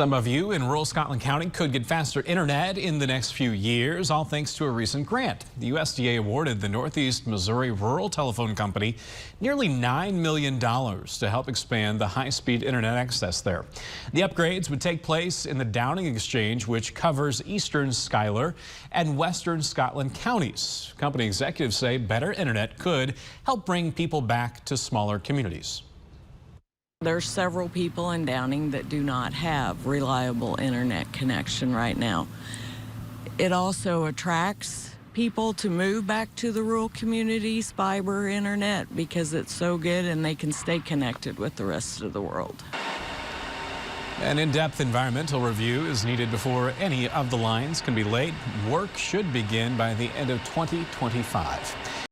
Some of you in rural Scotland County could get faster internet in the next few years, all thanks to a recent grant. The USDA awarded the Northeast Missouri Rural Telephone Company nearly $9 million to help expand the high-speed internet access there. The upgrades would take place in the Downing Exchange, which covers eastern Schuyler and western Scotland counties. Company executives say better internet could help bring people back to smaller communities. There's several people in Downing that do not have reliable internet connection right now. It also attracts people to move back to the rural communities, fiber internet, because it's so good and they can stay connected with the rest of the world. An in-depth environmental review is needed before any of the lines can be laid. Work should begin by the end of 2025.